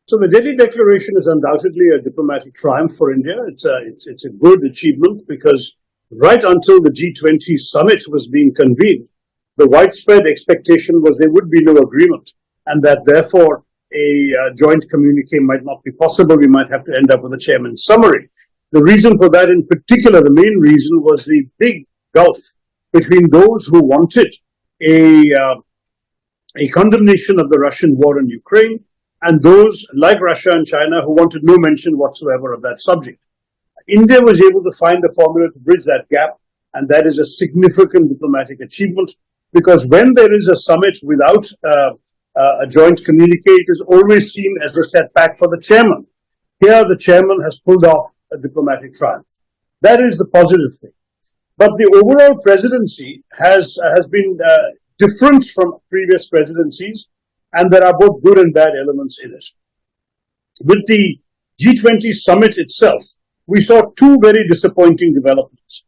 So the Delhi Declaration is undoubtedly a diplomatic triumph for India. It's a good achievement because right until the G20 summit was being convened, the widespread expectation was there would be no agreement and that therefore a joint communique might not be possible. We might have to end up with a chairman's summary. The reason for that in particular, the main reason, was the big gulf between those who wanted a condemnation of the Russian war in Ukraine and those like Russia and China who wanted no mention whatsoever of that subject. India was able to find a formula to bridge that gap, and that is a significant diplomatic achievement, because when there is a summit without a joint communique, it is always seen as a setback for the chairman. Here, the chairman has pulled off a diplomatic triumph. That is the positive thing. But the overall presidency has been different from previous presidencies, and there are both good and bad elements in it. With the G20 summit itself, we saw two very disappointing developments.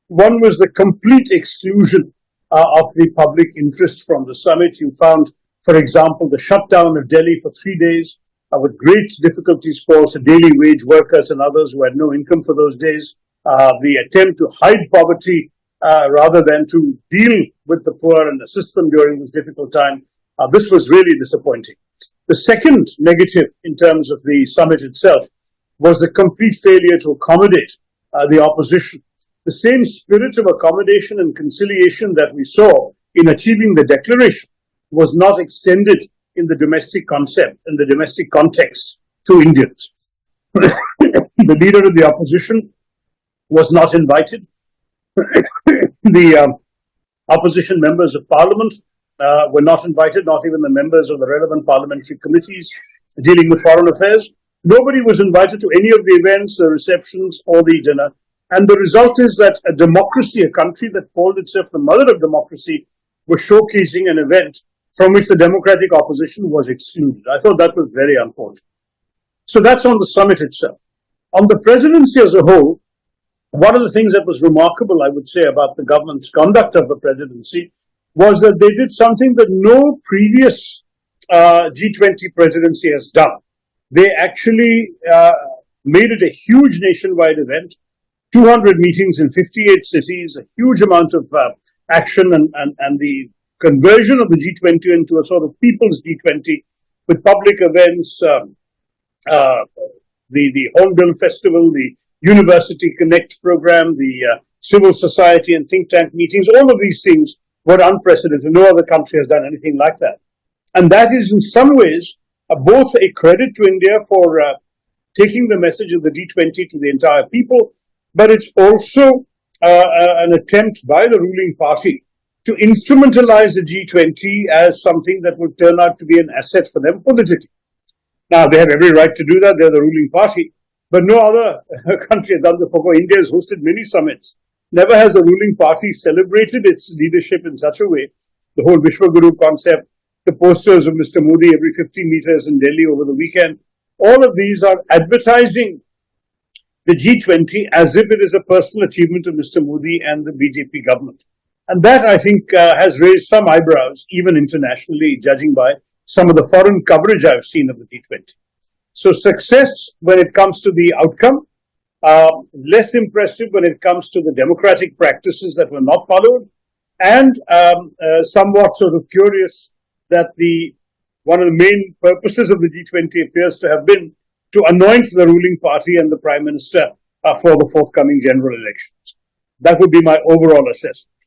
One was the complete exclusion of the public interest from the summit. You found, for example, the shutdown of Delhi for 3 days with great difficulties caused to daily wage workers and others who had no income for those days. The attempt to hide poverty rather than to deal with the poor and assist them during this difficult time. This was really disappointing. The second negative in terms of the summit itself was the complete failure to accommodate the opposition. The same spirit of accommodation and conciliation that we saw in achieving the declaration was not extended in the domestic concept, in the domestic context, to Indians. The leader of the opposition was not invited. The opposition members of parliament were not invited, not even the members of the relevant parliamentary committees dealing with foreign affairs. Nobody was invited to any of the events, the receptions, or the dinner. And the result is that a democracy, a country that called itself the mother of democracy, was showcasing an event from which the democratic opposition was excluded. I thought that was very unfortunate. So that's on the summit itself. On the presidency as a whole, one of the things that was remarkable, I would say, about the government's conduct of the presidency was that they did something that no previous G20 presidency has done. They actually made it a huge nationwide event, 200 meetings in 58 cities, a huge amount of action and the conversion of the G20 into a sort of people's G20 with public events, the Hornbill Festival, the University Connect program, the civil society and think tank meetings. All of these things were unprecedented. No other country has done anything like that. And that is in some ways both a credit to India for taking the message of the G20 to the entire people, but it's also an attempt by the ruling party to instrumentalize the G20 as something that would turn out to be an asset for them politically. Now, they have every right to do that. They're the ruling party. But no other country has done this before. India has hosted many summits. Never has the ruling party celebrated its leadership in such a way. The whole Vishwaguru concept, the posters of Mr. Modi every 50 meters in Delhi over the weekend, all of these are advertising the G20 as if it is a personal achievement of Mr. Modi and the BJP government. And that, I think, has raised some eyebrows, even internationally, judging by some of the foreign coverage I've seen of the G20. So success when it comes to the outcome, less impressive when it comes to the democratic practices that were not followed, and somewhat sort of curious that one of the main purposes of the G20 appears to have been to anoint the ruling party and the Prime Minister for the forthcoming general elections. That would be my overall assessment.